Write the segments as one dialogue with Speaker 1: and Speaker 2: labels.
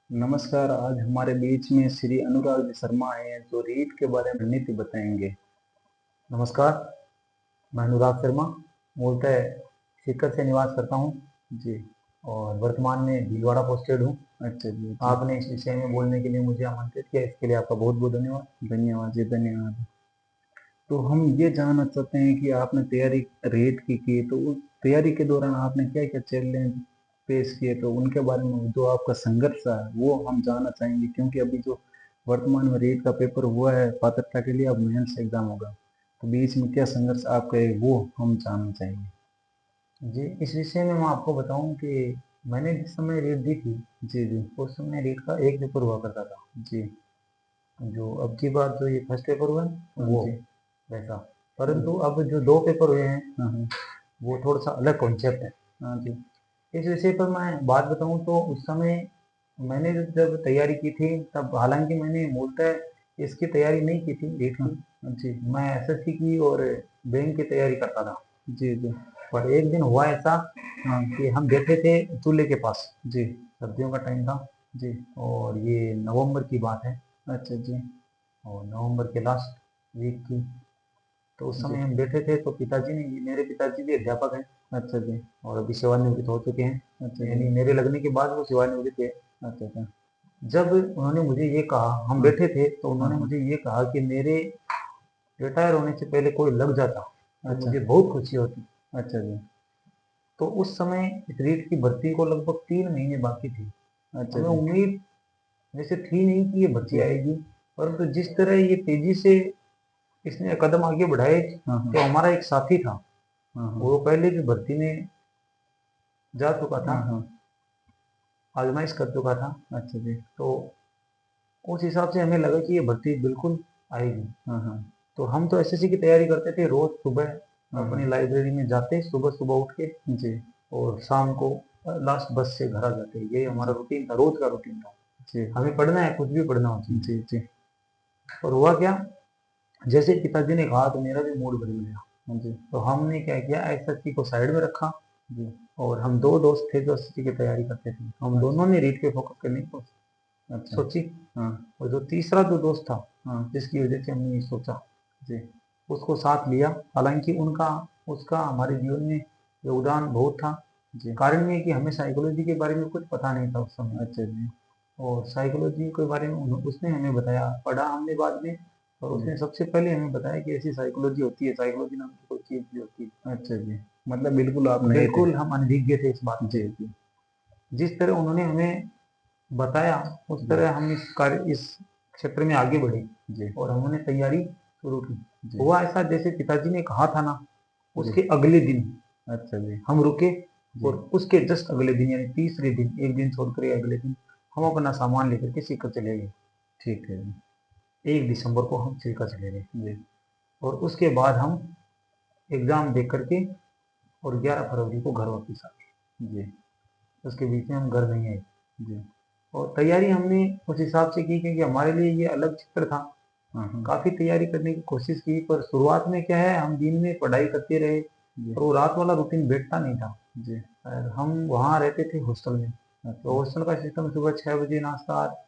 Speaker 1: नमस्कार। आज हमारे बीच में श्री अनुराग जी शर्मा हैं जो रीट के बारे में नीति बताएंगे।
Speaker 2: नमस्कार, मैं अनुराग शर्मा मूलतः सीकर से निवास करता हूँ
Speaker 1: जी।
Speaker 2: और वर्तमान में भीलवाड़ा पोस्टेड हूँ।
Speaker 1: अच्छा जी। जी।
Speaker 2: आपने इस विषय में बोलने के लिए मुझे आमंत्रित किया, इसके लिए आपका बहुत बहुत धन्यवाद।
Speaker 1: धन्यवाद जी, धन्यवाद। तो हम ये जानना चाहते हैं कि आपने तैयारी रेट की तो उस तैयारी के दौरान आपने क्या क्या चैलेंज पेश किए, तो उनके बारे में जो आपका संघर्ष है वो हम जानना चाहेंगे, क्योंकि अभी जो वर्तमान में रेट का पेपर हुआ है पात्रता के लिए, अब मेंस एग्जाम होगा, तो बीच में क्या संघर्ष आपका है वो हम जानना चाहेंगे।
Speaker 2: जी, इस विषय में मैं आपको बताऊँ कि मैंने जिस समय रेट दी थी,
Speaker 1: जी जी।
Speaker 2: उस समय रेट का एक पेपर हुआ करता था।
Speaker 1: जी।
Speaker 2: जो अब की बार जो ये फर्स्ट पेपर हुआ है,
Speaker 1: हाँ
Speaker 2: वो
Speaker 1: जी।
Speaker 2: वैसा। परंतु अब जो दो पेपर हुए हैं,
Speaker 1: हाँ हाँ।
Speaker 2: वो थोड़ा सा अलग कॉन्सेप्ट है।
Speaker 1: हाँ जी।
Speaker 2: इस विषय पर मैं बात बताऊं तो उस समय मैंने जब तैयारी की थी, तब हालांकि मैंने मूलतः इसकी तैयारी नहीं की थी नीट
Speaker 1: हाँ
Speaker 2: की।
Speaker 1: जी।
Speaker 2: मैं एसएससी की और बैंक की तैयारी करता था।
Speaker 1: जी जी।
Speaker 2: पर एक दिन हुआ ऐसा
Speaker 1: हाँ
Speaker 2: कि हम बैठे थे चूल्हे के पास।
Speaker 1: जी।
Speaker 2: सर्दियों का टाइम था
Speaker 1: जी।
Speaker 2: और ये नवंबर की बात है,
Speaker 1: अच्छा जी।
Speaker 2: और नवंबर के लास्ट वीक की। तो उस
Speaker 1: जी।
Speaker 2: समय हम बैठे थे तो पिताजी ने, मेरे पिताजी भी अध्यापक हैं
Speaker 1: अच्छा जी।
Speaker 2: और अभी सेवानिवृत्त हो चुके हैं।
Speaker 1: अच्छा जी।
Speaker 2: यानी मेरे लगने के बाद वो सेवानिवृत्त है।
Speaker 1: अच्छा अच्छा।
Speaker 2: जब उन्होंने मुझे ये कहा, हम
Speaker 1: हाँ
Speaker 2: बैठे थे तो
Speaker 1: हाँ
Speaker 2: उन्होंने
Speaker 1: हाँ।
Speaker 2: मुझे ये कहा कि मेरे रिटायर होने से पहले कोई लग जाता तो
Speaker 1: अच्छा।
Speaker 2: मुझे बहुत खुशी होती।
Speaker 1: अच्छा जी।
Speaker 2: तो उस समय इस रीट की भर्ती को लगभग 3 महीने बाकी थी।
Speaker 1: अच्छा
Speaker 2: हमें
Speaker 1: जी।
Speaker 2: उम्मीद वैसे थी नहीं कि ये भर्ती
Speaker 1: जी।
Speaker 2: आएगी, परंतु जिस तरह ये तेजी से इसने कदम आगे बढ़ाए,
Speaker 1: हाँ हाँ।
Speaker 2: तो हमारा एक साथी था,
Speaker 1: हाँ हाँ।
Speaker 2: वो पहले भी भर्ती में जा चुका था,
Speaker 1: हाँ हाँ।
Speaker 2: आजमाइश कर चुका था।
Speaker 1: अच्छा जी।
Speaker 2: तो उस हिसाब से हमें लगा कि ये भर्ती बिल्कुल आएगी।
Speaker 1: हाँ हाँ।
Speaker 2: तो हम तो एसएससी की तैयारी करते थे, रोज सुबह
Speaker 1: हाँ हाँ।
Speaker 2: अपनी लाइब्रेरी में जाते, सुबह सुबह उठ के,
Speaker 1: जी
Speaker 2: और शाम को लास्ट बस से घर आ जाते। ये हमारा
Speaker 1: जी।
Speaker 2: रूटीन था, रोज का रूटीन था।
Speaker 1: जी
Speaker 2: हमें पढ़ना है, कुछ भी पढ़ना होती है।
Speaker 1: जी। जी।
Speaker 2: और हुआ क्या, जैसे पिताजी ने कहा तो मेरा भी मूड बदल गया।
Speaker 1: हाँ जी।
Speaker 2: तो हमने क्या किया, एसएससी को साइड में रखा
Speaker 1: जी।
Speaker 2: और हम दो दोस्त थे जो एसएससी की तैयारी करते थे, हम
Speaker 1: अच्छा।
Speaker 2: दोनों ने रीट पे फोकस करने की
Speaker 1: अच्छा।
Speaker 2: सोची।
Speaker 1: हाँ
Speaker 2: और जो तीसरा जो दोस्त था,
Speaker 1: हाँ।
Speaker 2: जिसकी वजह से हमने ये सोचा,
Speaker 1: जी।
Speaker 2: उसको साथ लिया। हालांकि उनका उसका हमारे जीवन में योगदान बहुत था।
Speaker 1: जी।
Speaker 2: कारण ये कि हमें साइकोलॉजी के बारे में कुछ पता नहीं था उस समय,
Speaker 1: अच्छा जी।
Speaker 2: और साइकोलॉजी के बारे में उसने हमें बताया, पढ़ा हमने बाद में। और
Speaker 1: जी।
Speaker 2: उसने सबसे पहले हमें बताया कि ऐसी साइकोलॉजी होती है, साइकोलॉजी नाम की कोई चीज भी होती
Speaker 1: अच्छा जी। मतलब बिल्कुल आप
Speaker 2: है।
Speaker 1: नए थे।
Speaker 2: बिल्कुल हम अनभिज्ञ थे इस बात से।
Speaker 1: जी जी।
Speaker 2: जिस तरह उन्होंने हमें बताया, उस
Speaker 1: जी।
Speaker 2: तरह हम इस क्षेत्र में आगे बढ़े
Speaker 1: जी।
Speaker 2: और हमने तैयारी शुरू की।
Speaker 1: जी।
Speaker 2: हुआ ऐसा, जैसे पिताजी ने कहा था ना,
Speaker 1: जी।
Speaker 2: उसके अगले दिन
Speaker 1: अच्छा जी।
Speaker 2: हम रुके,
Speaker 1: जी।
Speaker 2: और उसके जस्ट अगले दिन यानी तीसरे दिन, एक दिन छोड़कर अगले दिन हम अपना सामान लेकर के सीकर चले गए।
Speaker 1: ठीक है जी।
Speaker 2: 1 दिसंबर को हम सीकर चले गए,
Speaker 1: जी।
Speaker 2: और उसके बाद हम एग्जाम दे करके और 11 फरवरी को घर वापस आ गए।
Speaker 1: जी।
Speaker 2: उसके बीच में हम घर नहीं आए।
Speaker 1: जी।
Speaker 2: और तैयारी हमने उस हिसाब से की, क्योंकि हमारे लिए ये अलग चित्र था।
Speaker 1: हाँ हाँ।
Speaker 2: काफ़ी तैयारी करने की कोशिश की, पर शुरुआत में क्या है, हम दिन में पढ़ाई करते रहे
Speaker 1: जी।
Speaker 2: और वो रात वाला रूटीन बैठता नहीं था।
Speaker 1: जी।
Speaker 2: और हम वहाँ रहते थे हॉस्टल में, तो
Speaker 1: अच्छा।
Speaker 2: हॉस्टल का सिस्टम सुबह 6 बजे नाश्ता,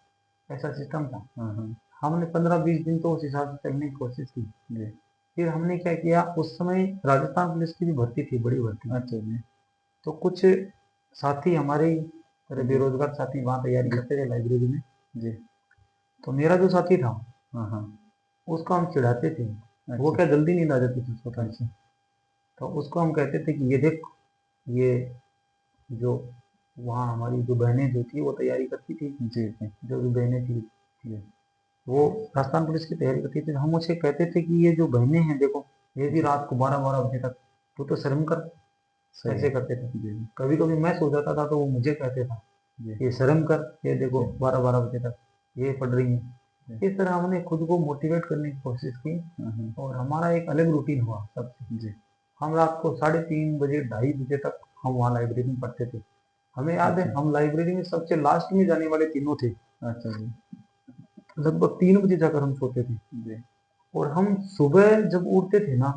Speaker 2: ऐसा सिस्टम था।
Speaker 1: हाँ हाँ।
Speaker 2: हमने 15-20 दिन तो उस हिसाब से चलने की कोशिश की।
Speaker 1: जी।
Speaker 2: फिर हमने क्या किया, उस समय राजस्थान पुलिस की भी भर्ती थी, बड़ी भर्ती।
Speaker 1: अच्छा जी।
Speaker 2: तो कुछ साथी हमारे ही तरह
Speaker 1: जी।
Speaker 2: बेरोजगार साथी वहाँ तैयारी
Speaker 1: जी।
Speaker 2: करते थे लाइब्रेरी में।
Speaker 1: जी।
Speaker 2: तो मेरा जो साथी था,
Speaker 1: हाँ हाँ।
Speaker 2: उसको हम चिढ़ाते थे। वो
Speaker 1: अच्छा।
Speaker 2: क्या जल्दी नींद आ जाती थी उसको टाइम से।
Speaker 1: अच्छा।
Speaker 2: तो उसको हम कहते थे कि ये देख, ये जो वहाँ हमारी जो बहनें जो थी वो तैयारी करती थी,
Speaker 1: जी जी।
Speaker 2: जो भी बहनें थी,
Speaker 1: जी।
Speaker 2: वो राजस्थान पुलिस की तैयारी करती थी। हम उसे कहते थे कि ये जो बहनें हैं देखो, ये भी
Speaker 1: जी।
Speaker 2: रात को 12-12 बजे तक, तू तो शर्म कर।
Speaker 1: सही
Speaker 2: ऐसे
Speaker 1: है।
Speaker 2: करते थे।
Speaker 1: जी।
Speaker 2: कभी कभी मैं सो जाता था तो वो मुझे कहते था,
Speaker 1: जी।
Speaker 2: ये शर्म कर, ये देखो
Speaker 1: जी।
Speaker 2: 12-12 बजे तक ये पढ़ रही
Speaker 1: जी।
Speaker 2: है। इस तरह हमने खुद को मोटिवेट करने की कोशिश की,
Speaker 1: हाँ हाँ।
Speaker 2: और हमारा एक अलग रूटीन हुआ सबसे।
Speaker 1: जी।
Speaker 2: हम रात को 3:30 बजे, 2:30 बजे तक हम वहाँ लाइब्रेरी में पढ़ते थे। हमें याद है,
Speaker 1: अच्छा।
Speaker 2: हम लाइब्रेरी में सबसे लास्ट में जाने वाले तीनों थे।
Speaker 1: अच्छा जी।
Speaker 2: लगभग 3 बजे जाकर हम सोते थे।
Speaker 1: जी।
Speaker 2: और हम सुबह जब उठते थे ना,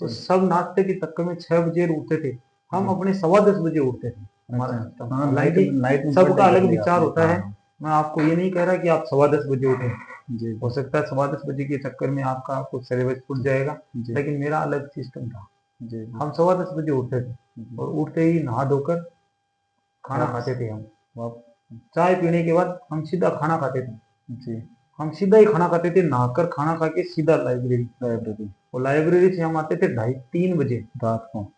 Speaker 2: तो
Speaker 1: जी।
Speaker 2: सब नाश्ते के चक्कर में 6 बजे उठते थे। हम
Speaker 1: जी।
Speaker 2: अपने 10:15 बजे उठते थे। हमारा
Speaker 1: अच्छा।
Speaker 2: सिस्टम,
Speaker 1: हाँ, नाइट
Speaker 2: हालांकि
Speaker 1: में नाइट में
Speaker 2: सबका
Speaker 1: पढ़ाई कर
Speaker 2: अलग
Speaker 1: लिया
Speaker 2: विचार
Speaker 1: आपने।
Speaker 2: होता
Speaker 1: हाँ
Speaker 2: है।
Speaker 1: हाँ।
Speaker 2: मैं आपको ये नहीं कह रहा कि आप 10:15 बजे उठे,
Speaker 1: जी
Speaker 2: हो सकता है 10:15 बजे के चक्कर में आपका कुछ सिलेबस छूट जाएगा,
Speaker 1: जी
Speaker 2: लेकिन मेरा अलग सिस्टम था।
Speaker 1: जी जी
Speaker 2: हम 10:15 बजे उठते थे
Speaker 1: जी।
Speaker 2: और उठते ही नहा धोकर खाना
Speaker 1: वापस
Speaker 2: खाते थे हम।
Speaker 1: वाप
Speaker 2: चाय पीने के बाद हम सीधा खाना खाते थे।
Speaker 1: जी।
Speaker 2: हम सीधा ही खाना खाते थे, नहाकर खाना खा के सीधा लाइब्रेरी।
Speaker 1: लाइब्रेरी।
Speaker 2: और लाइब्रेरी से हम आते थे 2:30-3 बजे,
Speaker 1: रात को।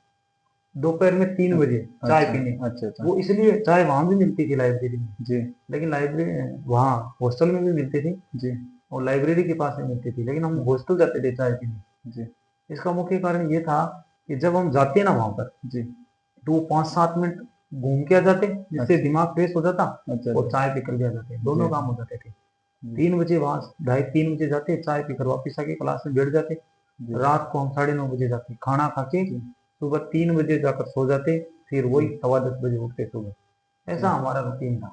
Speaker 2: दोपहर में 3 बजे चाय
Speaker 1: अच्छा
Speaker 2: पीने।
Speaker 1: अच्छा अच्छा।
Speaker 2: वो इसलिए चाय वहां भी मिलती थी लाइब्रेरी में,
Speaker 1: जी
Speaker 2: लेकिन लाइब्रेरी वहाँ हॉस्टल में भी मिलती थी
Speaker 1: जी
Speaker 2: और लाइब्रेरी के पास में मिलती थी, लेकिन हम हॉस्टल जाते थे चाय पीने।
Speaker 1: जी
Speaker 2: इसका मुख्य कारण ये था कि जब हम जाते ना वहां पर,
Speaker 1: जी।
Speaker 2: तो 5-7 मिनट घूम के आ जाते, जिससे
Speaker 1: अच्छा
Speaker 2: दिमाग फ्रेश हो जाता
Speaker 1: अच्छा
Speaker 2: और
Speaker 1: अच्छा।
Speaker 2: चाय पीकर भी आ जाते, दोनों
Speaker 1: जी
Speaker 2: काम हो जाते थे।
Speaker 1: जी
Speaker 2: 3 बजे वहां 2:30-3 बजे जाते, चाय पीकर वापिस आके क्लास में बैठ जाते।
Speaker 1: जी
Speaker 2: रात को हम 9:30 बजे जाते, खाना खा के
Speaker 1: जी
Speaker 2: सुबह 3 बजे जाकर सो जाते, फिर वही
Speaker 1: जी
Speaker 2: 10:15 बजे उठते सुबह। ऐसा
Speaker 1: जी।
Speaker 2: हमारा रूटीन था।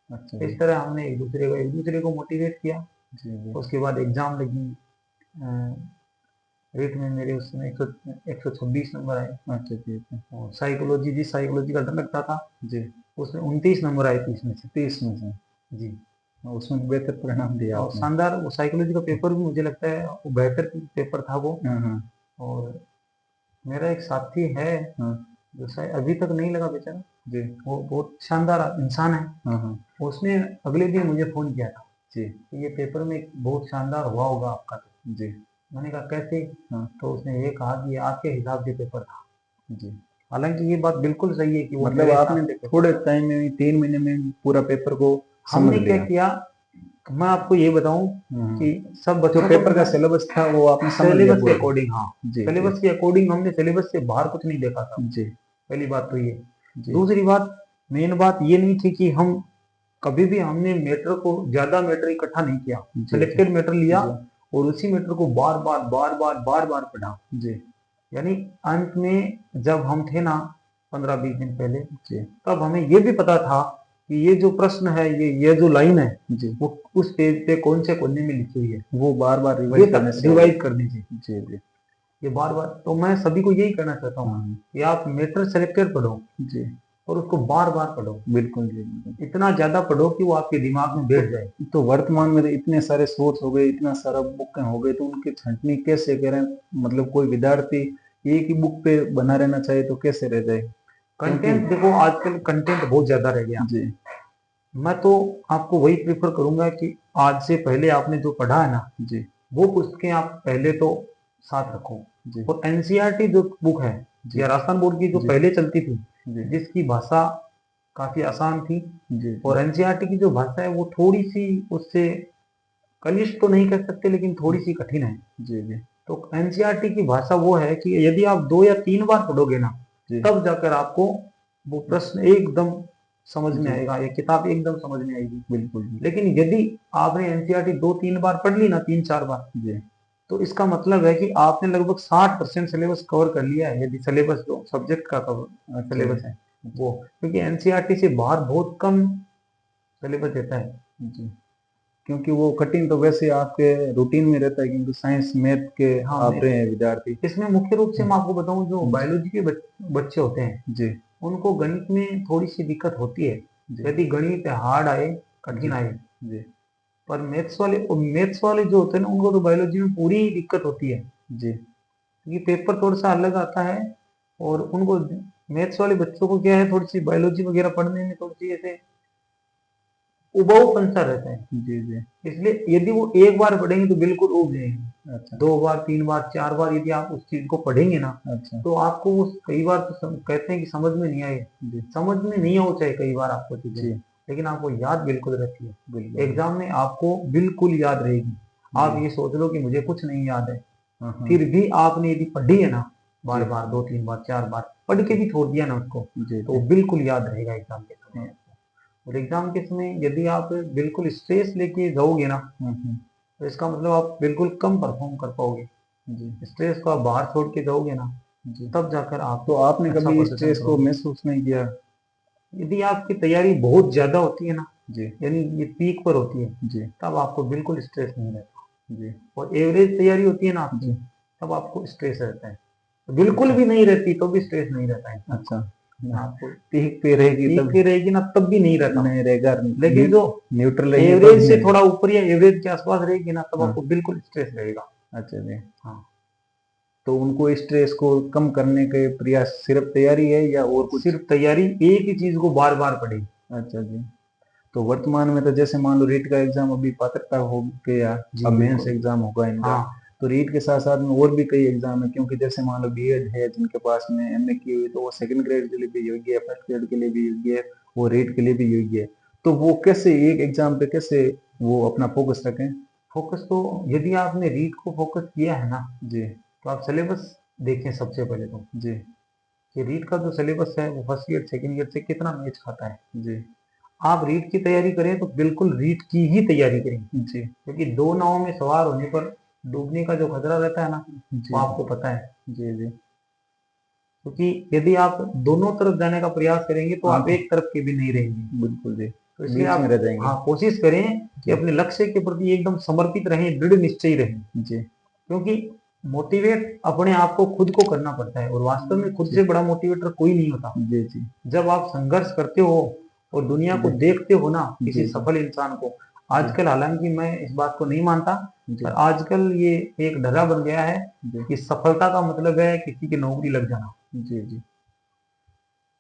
Speaker 1: अच्छा
Speaker 2: इस
Speaker 1: जी
Speaker 2: तरह हमने एक दूसरे को मोटिवेट किया।
Speaker 1: जी जी।
Speaker 2: उसके बाद एग्जाम लगी, रेट में मेरे उसमें 126 नंबर आए।
Speaker 1: अच्छा जी जी
Speaker 2: और साइकोलॉजी का डर लगता था,
Speaker 1: जी।
Speaker 2: उसमें 29 नंबर आए 30 में से।
Speaker 1: 30 में से।
Speaker 2: जी।
Speaker 1: उसमें बेहतर परिणाम दिया
Speaker 2: और
Speaker 1: आपने।
Speaker 2: शानदार वो साइकोलॉजी का पेपर भी मुझे लगता है वो बेहतर पेपर था वो।
Speaker 1: हाँ हाँ
Speaker 2: और मेरा एक साथी है
Speaker 1: हाँ।
Speaker 2: जो शायद अभी तक नहीं लगा बेचारा,
Speaker 1: जी
Speaker 2: वो बहुत शानदार इंसान है।
Speaker 1: हाँ हाँ।
Speaker 2: उसने अगले दिन मुझे फोन किया था
Speaker 1: जी
Speaker 2: कि ये पेपर में बहुत शानदार हुआ होगा आपका तो।
Speaker 1: जी
Speaker 2: मैंने कहा कैसे?
Speaker 1: हाँ
Speaker 2: तो उसने ये कहा कि ये आपके हिसाब से पेपर था।
Speaker 1: जी।
Speaker 2: हालांकि ये बात बिल्कुल सही है कि वो
Speaker 1: मतलब
Speaker 2: मेरे
Speaker 1: आपने
Speaker 2: हिसाब से पेपर
Speaker 1: थोड़े
Speaker 2: था।
Speaker 1: टाइम में 3 महीने में पूरा पेपर को समझ
Speaker 2: हमने क्या
Speaker 1: लिया।
Speaker 2: किया, मैं आपको ये बताऊं
Speaker 1: हाँ।
Speaker 2: कि सब
Speaker 1: जो
Speaker 2: बच्चों को
Speaker 1: पेपर
Speaker 2: तो
Speaker 1: का
Speaker 2: मैं
Speaker 1: सिलेबस था वो आपने समझ लिया
Speaker 2: सिलेबस के
Speaker 1: पूरा।
Speaker 2: अकॉर्डिंग, हाँ,
Speaker 1: जी जी
Speaker 2: सिलेबस के अकॉर्डिंग हमने सिलेबस से बाहर कुछ नहीं देखा था।
Speaker 1: जी
Speaker 2: पहली बात तो ये।
Speaker 1: जी
Speaker 2: दूसरी बात, मेन बात ये नहीं थी कि हम कभी भी हमने मैटर को ज्यादा मैटर इकट्ठा नहीं किया,
Speaker 1: जी जी
Speaker 2: सिलेक्टेड मैटर लिया
Speaker 1: जी
Speaker 2: और उसी मैटर को बार बार पढ़ा।
Speaker 1: जी
Speaker 2: यानी अंत में जब हम थे ना 15-20 दिन पहले,
Speaker 1: जी
Speaker 2: तब हमें ये भी पता था कि ये जो प्रश्न है, ये जो लाइन है,
Speaker 1: जी।
Speaker 2: वो उस पेज पे कौन से कोने में लिखी हुई है,
Speaker 1: वो बार बार
Speaker 2: ये
Speaker 1: रिवाइज करने
Speaker 2: तक
Speaker 1: से होगा।
Speaker 2: रिवाइज कर दीजिए।
Speaker 1: जी जी
Speaker 2: ये बार बार, तो मैं सभी को यही कहना चाहता हूँ
Speaker 1: हाँ
Speaker 2: कि आप मैटर सेलेक्टेड पढ़ो
Speaker 1: जी।
Speaker 2: और उसको बार बार पढ़ो,
Speaker 1: बिल्कुल जी बिल्कुल।
Speaker 2: इतना ज्यादा पढ़ो कि वो आपके दिमाग में बैठ जाए।
Speaker 1: तो वर्तमान में तो इतने सारे सोर्स हो गए, इतना सारा बुक हो गए, तो उनकी छंटनी कैसे करें? मतलब कोई विद्यार्थी एक ही बुक पे बना रहना चाहिए तो कैसे रह जाए? क्योंकि
Speaker 2: कंटेंट देखो, आजकल कंटेंट बहुत ज्यादा रह गया।
Speaker 1: जी
Speaker 2: मैं तो आपको वही प्रेफर करूंगा कि आज से पहले आपने जो पढ़ा है ना,
Speaker 1: जी
Speaker 2: वो पुस्तकें आप पहले तो साथ रखो।
Speaker 1: जी
Speaker 2: और एनसीईआरटी जो बुक है
Speaker 1: जी
Speaker 2: या राजस्थान बोर्ड की जो
Speaker 1: जी
Speaker 2: पहले चलती थी,
Speaker 1: जी
Speaker 2: जिसकी भाषा काफी आसान थी,
Speaker 1: जी
Speaker 2: और एनसीईआरटी की जो भाषा है वो थोड़ी सी उससे कनिष्ठ तो नहीं कह सकते, लेकिन थोड़ी सी कठिन है।
Speaker 1: जी जी
Speaker 2: तो एनसीईआरटी की भाषा वो है कि यदि आप 2 या 3 बार पढ़ोगे ना,
Speaker 1: जी
Speaker 2: तब जाकर आपको वो प्रश्न एकदम समझ में
Speaker 1: जी।
Speaker 2: आएगा, ये किताब एकदम समझ में आएगी।
Speaker 1: बिल्कुल जी
Speaker 2: लेकिन यदि आपने एनसीईआरटी 2-3 बार पढ़ ली ना, 3-4 बार,
Speaker 1: जी
Speaker 2: तो इसका मतलब है कि आपने लगभग 60% सिलेबस कवर कर लिया है, यदि सिलेबस जो सब्जेक्ट का
Speaker 1: अच्छा
Speaker 2: सिलेबस है वो। क्योंकि एनसीईआरटी से बाहर बहुत कम सिलेबस देता है।
Speaker 1: जी। क्योंकि वो कठिन तो वैसे आपके रूटीन में रहता है, क्योंकि साइंस मैथ के
Speaker 2: हाँ,
Speaker 1: आप रहे हैं विद्यार्थी।
Speaker 2: इसमें मुख्य रूप से मैं आपको बताऊं, जो
Speaker 1: जी
Speaker 2: बायोलॉजी के बच्चे होते हैं,
Speaker 1: जी
Speaker 2: उनको गणित में थोड़ी सी दिक्कत होती है।
Speaker 1: जी
Speaker 2: यदि गणित हार्ड आए,
Speaker 1: जी
Speaker 2: कठिन आए,
Speaker 1: जी
Speaker 2: पर मैथ्स वाले जो होते हैं ना, उनको तो बायोलॉजी में पूरी दिक्कत होती है,
Speaker 1: जी
Speaker 2: क्योंकि पेपर थोड़ा सा अलग आता है। और उनको, मैथ्स वाले बच्चों को क्या है, थोड़ी सी बायोलॉजी वगैरह पढ़ने में थोड़ी सी ऐसे उबाऊपन सा रहता है।
Speaker 1: जी जी।
Speaker 2: इसलिए यदि वो एक बार पढ़ेंगे तो बिल्कुल उब जाएंगे।
Speaker 1: अच्छा
Speaker 2: 2 बार 3 बार 4 बार यदि आप उस चीज को पढ़ेंगे ना,
Speaker 1: अच्छा।
Speaker 2: तो आपको वो कई बार तो कहते हैं कि समझ में नहीं आए,
Speaker 1: जी
Speaker 2: समझ में नहीं हो चाहे कई बार आपको चीजें,
Speaker 1: जी
Speaker 2: लेकिन आपको याद बिल्कुल रहती है।
Speaker 1: बिल्कुल।
Speaker 2: एग्जाम में आपको बिल्कुल याद रहेगी। आप
Speaker 1: जी
Speaker 2: ये सोच लो कि मुझे कुछ नहीं याद है,
Speaker 1: हाँ हाँ।
Speaker 2: फिर भी आपने यदि पढ़ी है ना, बार
Speaker 1: जी
Speaker 2: बार 2-3 बार 4 बार पढ़ के भी छोड़ दिया ना उसको,
Speaker 1: जी
Speaker 2: तो
Speaker 1: जी
Speaker 2: वो बिल्कुल याद रहेगा एग्जाम के समय।
Speaker 1: हाँ
Speaker 2: और एग्जाम के समय यदि आप बिल्कुल स्ट्रेस लेके जाओगे ना, तो इसका मतलब आप बिल्कुल कम परफॉर्म कर पाओगे।
Speaker 1: जी
Speaker 2: स्ट्रेस को आप बाहर छोड़ के जाओगे ना,
Speaker 1: जी।
Speaker 2: तब जाकर आप
Speaker 1: तो आपने
Speaker 2: अच्छा
Speaker 1: कभी इस
Speaker 2: प्रदर्शन
Speaker 1: स्ट्रेस को
Speaker 2: करोगे।
Speaker 1: महसूस नहीं किया?
Speaker 2: यदि आपकी तैयारी बहुत ज्यादा होती है ना,
Speaker 1: जी
Speaker 2: यानी ये पीक पर होती है,
Speaker 1: जी
Speaker 2: तब आपको बिल्कुल स्ट्रेस नहीं रहता।
Speaker 1: जी
Speaker 2: और एवरेज तैयारी होती है ना आपकी,
Speaker 1: जी।
Speaker 2: तब आपको स्ट्रेस रहता है। बिल्कुल
Speaker 1: अच्छा
Speaker 2: भी नहीं रहती तो भी स्ट्रेस नहीं रहता है इंसान
Speaker 1: अच्छा।
Speaker 2: को। आपको
Speaker 1: पीक पे रहेगी
Speaker 2: पीक
Speaker 1: तब
Speaker 2: पे रहेगी ना तब भी नहीं रहता,
Speaker 1: नहीं रहेगा,
Speaker 2: लेकिन जो
Speaker 1: न्यूट्रल रहेगी तब
Speaker 2: एवरेज से
Speaker 1: नहीं।
Speaker 2: थोड़ा ऊपर या एवरेज के आसपास रहेगी ना तब
Speaker 1: हाँ।
Speaker 2: आपको बिल्कुल स्ट्रेस रहेगा।
Speaker 1: अच्छा जी।
Speaker 2: हाँ।
Speaker 1: तो उनको स्ट्रेस को कम करने के प्रयास सिर्फ तैयारी है या और कुछ?
Speaker 2: सिर्फ तैयारी, एक ही चीज को बार बार पढ़ेगी।
Speaker 1: अच्छा जी। तो वर्तमान में तो जैसे मान लो रीट का एग्जाम अभी पात्रता हो गया,
Speaker 2: जी
Speaker 1: अब मेंस
Speaker 2: बिल्कुल।
Speaker 1: एग्जाम होगा इनका।
Speaker 2: हाँ
Speaker 1: तो रीट के साथ साथ में और भी कई एग्जाम है, क्योंकि जैसे मान लो बीएड है जिनके पास में एमए की हुई तो वो सेकंड ग्रेड के लिए भी योग्य है, फर्स्ट ग्रेड के लिए भी योग्य है, वो रीट के लिए भी योग्य है। तो वो कैसे एक एग्जाम पे कैसे वो अपना फोकस रखें?
Speaker 2: फोकस तो, यदि आपने रीड को फोकस किया है ना,
Speaker 1: जी।
Speaker 2: तो आप सिलेबस देखें सबसे पहले तो,
Speaker 1: जी।
Speaker 2: कि रीड का जो सिलेबस है वो फर्स्ट ईयर सेकंड ईयर से कितना मैच खाता है।
Speaker 1: जी।
Speaker 2: आप रीड की तैयारी करें तो बिल्कुल रीड की ही तैयारी करें,
Speaker 1: जी।
Speaker 2: क्योंकि दो नावों में सवार होने पर डूबने का जो खतरा रहता है ना,
Speaker 1: जी।
Speaker 2: वो आपको पता है।
Speaker 1: जी। जी।
Speaker 2: क्योंकि यदि आप दोनों तरफ जाने का प्रयास करेंगे तो आप
Speaker 1: आप
Speaker 2: एक तरफ के भी नहीं रहेंगे।
Speaker 1: बिल्कुल जी,
Speaker 2: तो इसलिए
Speaker 1: बीच में
Speaker 2: आप,
Speaker 1: रह जाएंगे।
Speaker 2: हाँ, कोशिश करें कि
Speaker 1: जी।
Speaker 2: अपने लक्ष्य के प्रति एकदम समर्पित रहें, दृढ़ निश्चयी रहें।
Speaker 1: जी।
Speaker 2: क्योंकि मोटिवेट अपने आप को खुद को करना पड़ता है, और वास्तव में खुद
Speaker 1: जी।
Speaker 2: से बड़ा मोटिवेटर कोई नहीं होता।
Speaker 1: जी। जी।
Speaker 2: जब आप संघर्ष करते हो और दुनिया को
Speaker 1: जी।
Speaker 2: देखते हो ना,
Speaker 1: जी।
Speaker 2: किसी
Speaker 1: जी।
Speaker 2: सफल इंसान को,
Speaker 1: जी।
Speaker 2: आजकल, हालांकि मैं इस बात को नहीं मानता,
Speaker 1: जी।
Speaker 2: पर आजकल ये एक डरा बन गया है
Speaker 1: जी।
Speaker 2: कि सफलता का मतलब है किसी की नौकरी लग जाना।
Speaker 1: जी। जी।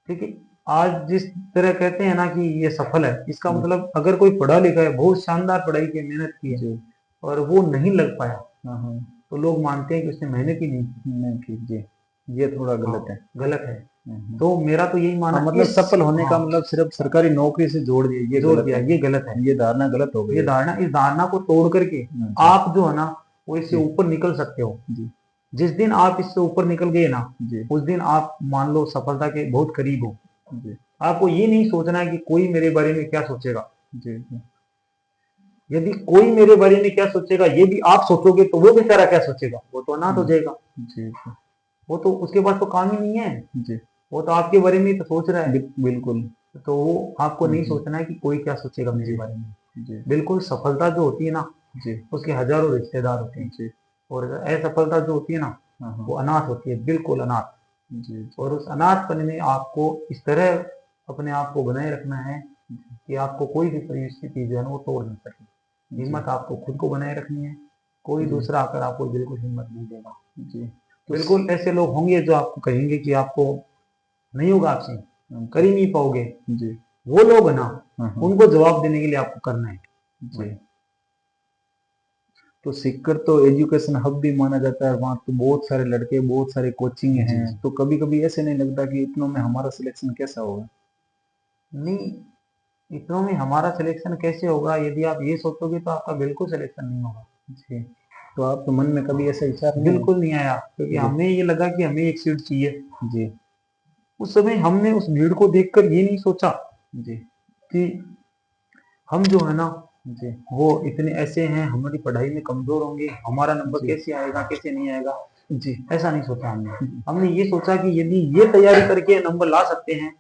Speaker 2: ठीक है। आज जिस तरह कहते हैं ना कि ये सफल है, इसका
Speaker 1: जी।
Speaker 2: मतलब अगर कोई पढ़ा लिखा है, बहुत शानदार पढ़ाई की, मेहनत की है,
Speaker 1: जी।
Speaker 2: और वो नहीं लग पाया,
Speaker 1: हाँ हाँ।
Speaker 2: तो लोग मानते हैं कि उसने मेहनत ही नहीं की।
Speaker 1: नहीं ठीक जी, ये थोड़ा गलत है।
Speaker 2: हाँ, गलत है।
Speaker 1: हाँ।
Speaker 2: तो मेरा तो यही
Speaker 1: हाँ,
Speaker 2: मानना
Speaker 1: मतलब
Speaker 2: इस,
Speaker 1: सफल होने का
Speaker 2: हाँ,
Speaker 1: मतलब सिर्फ सरकारी नौकरी से जोड़ दिया, ये
Speaker 2: जोड़
Speaker 1: गलत
Speaker 2: दिया,
Speaker 1: है।
Speaker 2: ये गलत है।
Speaker 1: ये धारणा गलत हो गई
Speaker 2: ये
Speaker 1: है।
Speaker 2: धारणा, इस धारणा को तोड़ करके
Speaker 1: जी।
Speaker 2: आप जो है ना, वो इससे
Speaker 1: जी।
Speaker 2: ऊपर निकल सकते हो।
Speaker 1: जी।
Speaker 2: जिस दिन आप इससे ऊपर निकल गए ना,
Speaker 1: जी।
Speaker 2: उस दिन आप मान लो सफलता के बहुत करीब हो।
Speaker 1: जी।
Speaker 2: आपको ये नहीं सोचना है कि कोई मेरे बारे में क्या सोचेगा।
Speaker 1: जी। जी।
Speaker 2: यदि कोई मेरे बारे में क्या सोचेगा ये भी आप सोचोगे, तो वो बेचारा क्या सोचेगा, वो तो अनाथ हो जाएगा।
Speaker 1: जी।
Speaker 2: वो तो, उसके पास तो काम ही नहीं है,
Speaker 1: जी।
Speaker 2: वो तो आपके बारे में ही तो सोच रहा है।
Speaker 1: बिल्कुल।
Speaker 2: तो वो आपको नहीं सोचना है कि कोई क्या सोचेगा मेरे
Speaker 1: जी।
Speaker 2: बारे में।
Speaker 1: जी।
Speaker 2: बिल्कुल, सफलता जो होती है ना,
Speaker 1: जी।
Speaker 2: उसके हजारों रिश्तेदार होते हैं,
Speaker 1: जी।
Speaker 2: और असफलता जो होती है ना,
Speaker 1: हाँ हाँ।
Speaker 2: वो अनाथ होती है, बिल्कुल अनाथ।
Speaker 1: जी।
Speaker 2: और उस अनाथपन में आपको इस तरह अपने आप को बनाए रखना है कि आपको कोई भी परिस्थिति जो है ना वो तोड़ नहीं सके। हिम्मत आपको खुद को बनाए रखनी है, कोई
Speaker 1: जी।
Speaker 2: दूसरा आकर आपको बिल्कुल हिम्मत नहीं देगा।
Speaker 1: जी। तो
Speaker 2: बिल्कुल ऐसे लोग होंगे जो आपको कहेंगे कि आपको नहीं होगा, आपसे कर ही नहीं पाओगे।
Speaker 1: जी।
Speaker 2: वो लोग है ना,
Speaker 1: हाँ हाँ।
Speaker 2: उनको जवाब देने के लिए आपको करना है।
Speaker 1: जी। तो सीकर तो एजुकेशन हब भी माना जाता है, वहाँ तो बहुत सारे लड़के, बहुत सारे कोचिंग
Speaker 2: जी
Speaker 1: हैं,
Speaker 2: जी।
Speaker 1: तो कभी कभी ऐसे नहीं लगता कि इतनों में हमारा सिलेक्शन कैसा होगा?
Speaker 2: नहीं, इतनों में हमारा सिलेक्शन कैसे होगा, यदि आप ये सोचोगे तो आपका बिल्कुल सिलेक्शन नहीं होगा।
Speaker 1: जी। तो आपके मन में कभी ऐसा विचार नहीं है?
Speaker 2: बिल्कुल नहीं आया, क्योंकि
Speaker 1: जी।
Speaker 2: हमें ये लगा कि हमें एक सीट चाहिए।
Speaker 1: जी।
Speaker 2: उस समय हमने उस भीड़ को देखकर ये नहीं सोचा
Speaker 1: जी।
Speaker 2: कि हम जो है ना,
Speaker 1: जी।
Speaker 2: वो इतने ऐसे हैं, हमारी पढ़ाई में कमजोर होंगे, हमारा नंबर
Speaker 1: जी।
Speaker 2: कैसे आएगा कैसे नहीं आएगा।
Speaker 1: जी।
Speaker 2: ऐसा नहीं सोचा हमने। हमने ये सोचा कि यदि ये तैयारी करके नंबर ला सकते हैं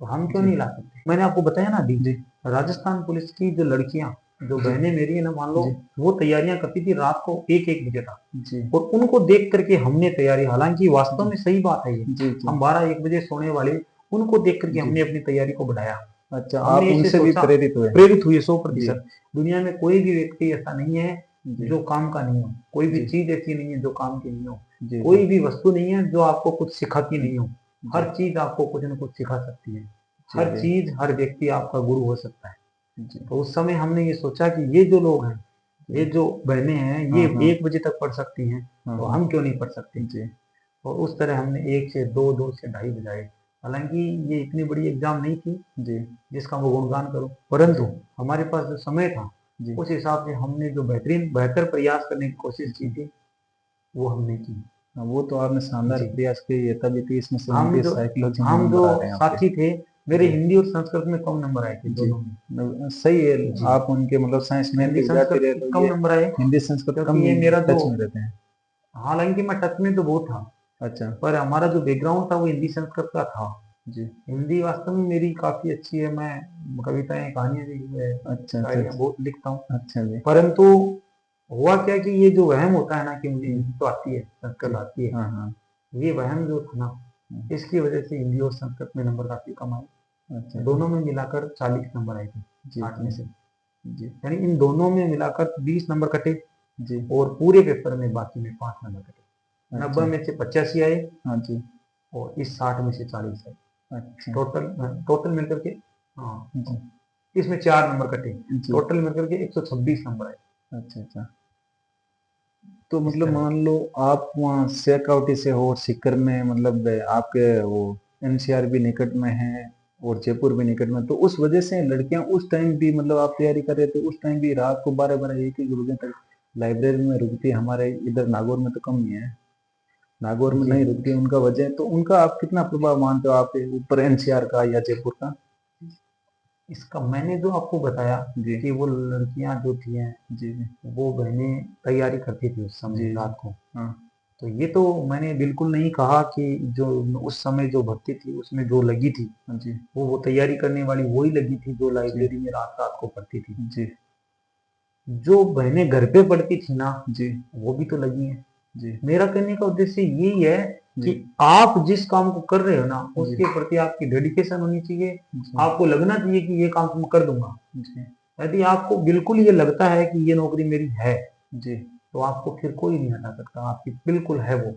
Speaker 2: तो हम क्यों
Speaker 1: जी।
Speaker 2: नहीं ला सकते। मैंने आपको बताया ना अभी,
Speaker 1: जी।
Speaker 2: राजस्थान पुलिस की जो लड़कियां, जो
Speaker 1: जी।
Speaker 2: बहनें मेरी है ना, मान लो
Speaker 1: जी।
Speaker 2: वो तैयारियां करती थी रात को 1-1 बजे तक,
Speaker 1: जी।
Speaker 2: और उनको देख करके हमने तैयारी, हालांकि वास्तव
Speaker 1: जी।
Speaker 2: में सही बात है ये,
Speaker 1: जी। जी।
Speaker 2: हम 12-1 बजे सोने वाले, उनको देख करके
Speaker 1: जी।
Speaker 2: हमने अपनी तैयारी को बढ़ाया।
Speaker 1: अच्छा, आप
Speaker 2: हमने इसे
Speaker 1: उनसे भी
Speaker 2: सोचा,
Speaker 1: प्रेरित हुए?
Speaker 2: प्रेरित हुए
Speaker 1: जी।
Speaker 2: 100%। दुनिया में कोई भी व्यक्ति ऐसा नहीं है
Speaker 1: जी।
Speaker 2: जो काम का नहीं हो, कोई भी
Speaker 1: जी।
Speaker 2: चीज ऐसी नहीं है जो काम की नहीं हो,
Speaker 1: जी।
Speaker 2: कोई भी वस्तु नहीं है जो आपको कुछ सिखाती नहीं हो।
Speaker 1: जी।
Speaker 2: हर चीज आपको कुछ न कुछ सिखा सकती है,
Speaker 1: जी।
Speaker 2: हर चीज, हर व्यक्ति आपका गुरु हो सकता है।
Speaker 1: जी।
Speaker 2: तो उस समय हमने ये सोचा कि ये जो लोग हैं, ये जो बहनें हैं, ये
Speaker 1: हाँ हाँ।
Speaker 2: 1 बजे तक पढ़ सकती हैं,
Speaker 1: हाँ
Speaker 2: तो
Speaker 1: हाँ।
Speaker 2: हम क्यों नहीं पढ़ सकते।
Speaker 1: जी।
Speaker 2: और उस तरह हमने 1 से 2, 2 से ढाई बजाए। हालांकि ये इतनी बड़ी एग्जाम नहीं थी
Speaker 1: जी।
Speaker 2: जिसका मैं गुणगान करूं, परंतु हमारे पास जो समय था,
Speaker 1: जी।
Speaker 2: उस हिसाब से हमने जो बेहतर प्रयास करने की कोशिश की थी, वो हमने की।
Speaker 1: हाँ, वो तो आपने शानदार
Speaker 2: जी।
Speaker 1: प्रयास किया है, तभी तो इसमें
Speaker 2: हम
Speaker 1: 29
Speaker 2: जो
Speaker 1: साइकोलॉजी में
Speaker 2: हम जो
Speaker 1: नंबर आ रहे हैं आपके।
Speaker 2: साथी थे, मेरे
Speaker 1: जी।
Speaker 2: हिंदी और संस्कृत में कम नंबर आए थे,
Speaker 1: जी।
Speaker 2: दोनों में।
Speaker 1: सही है।
Speaker 2: जी।
Speaker 1: आप उनके मतलब साइंस मैन के
Speaker 2: हिंदी
Speaker 1: विद्यार्थी
Speaker 2: संस्कृत
Speaker 1: रहे
Speaker 2: के
Speaker 1: तो
Speaker 2: कम
Speaker 1: ये
Speaker 2: नंबर आए,
Speaker 1: हिंदी संस्कृत कम
Speaker 2: क्योंकि ये मेरा जो,
Speaker 1: टच में रहते हैं।
Speaker 2: हालांकि मैं टच में तो बहुत था,
Speaker 1: अच्छा।
Speaker 2: पर हमारा जो बैकग्राउंड था वो हिंदी संस्कृत का था।
Speaker 1: जी।
Speaker 2: हिंदी वास्तव में मेरी काफी अच्छी है, मैं कविताएं, कहानियां भी,
Speaker 1: अच्छा अच्छा
Speaker 2: शायरियां
Speaker 1: अच्छा।
Speaker 2: बहुत लिखता हूँ।
Speaker 1: अच्छा जी।
Speaker 2: परंतु हुआ क्या कि ये जो वहम होता है ना कि मुझे हिंदी तो आती है, संस्कृत
Speaker 1: जी।
Speaker 2: आती है,
Speaker 1: हाँ हाँ।
Speaker 2: ये वहम जो था ना, इसकी वजह से हिंदी और संस्कृत में नंबर काफी कम आए।
Speaker 1: अच्छा
Speaker 2: दोनों में मिलाकर 40 नंबर आए थे
Speaker 1: जी
Speaker 2: 60 में से।
Speaker 1: जी
Speaker 2: यानी इन दोनों में मिलाकर 20 नंबर कटे
Speaker 1: जी
Speaker 2: और पूरे पेपर में बाकी में 5 नंबर कटे।
Speaker 1: अच्छा
Speaker 2: 90 में से 85 आए
Speaker 1: हाँ जी
Speaker 2: और इस 60 में से 40 आए।
Speaker 1: अच्छा
Speaker 2: टोटल टोटल मिलकर के, हाँ,
Speaker 1: जी
Speaker 2: इसमें 4 नंबर कटे,
Speaker 1: जी
Speaker 2: टोटल मिलकर के 126 नंबर आए।
Speaker 1: अच्छा अच्छा। तो
Speaker 2: इस
Speaker 1: मतलब
Speaker 2: तरह
Speaker 1: मान लो आप वहाँ सिरकावटी से हो, सीकर में, मतलब आपके वो एनसीआर भी निकट में है और जयपुर भी निकट में, तो उस वजह से लड़कियां उस टाइम भी, मतलब आप तैयारी कर रहे थे उस टाइम भी रात को 12-12 1-1 बजे तक लाइब्रेरी में रुकती है। हमारे इधर नागौर में तो कम ही है, नागौर में
Speaker 2: जी,
Speaker 1: नहीं रुकती उनका वजह, तो उनका आप कितना प्रभाव मानते हो आपके ऊपर, एनसीआर का या जयपुर का?
Speaker 2: इसका मैंने जो आपको बताया
Speaker 1: जी
Speaker 2: कि वो लड़कियां जो थी हैं,
Speaker 1: जी जी
Speaker 2: वो बहनें तैयारी करती थी उस
Speaker 1: जी
Speaker 2: समय
Speaker 1: जी
Speaker 2: रात को।
Speaker 1: हाँ
Speaker 2: तो ये तो मैंने बिल्कुल नहीं कहा कि जो उस समय जो भर्ती थी उसमें जो लगी थी,
Speaker 1: हाँ जी
Speaker 2: वो तैयारी करने वाली वही लगी थी जो
Speaker 1: जी
Speaker 2: लाइब्रेरी में रात रात को पढ़ती थी।
Speaker 1: जी
Speaker 2: जो बहनें घर पे पढ़ती थी ना,
Speaker 1: जी
Speaker 2: वो भी तो लगी हैं।
Speaker 1: जी
Speaker 2: मेरा कहने का उद्देश्य यही है
Speaker 1: जी
Speaker 2: कि आप जिस काम को कर रहे हो ना,
Speaker 1: जी
Speaker 2: उसके प्रति आपकी डेडिकेशन होनी चाहिए।
Speaker 1: जी
Speaker 2: आपको लगना चाहिए कि ये काम मैं कर दूंगा।
Speaker 1: जी
Speaker 2: यदि आपको बिल्कुल ये लगता है कि ये नौकरी मेरी है,
Speaker 1: जी
Speaker 2: तो आपको फिर कोई नहीं हटा सकता, आपकी बिल्कुल है वो।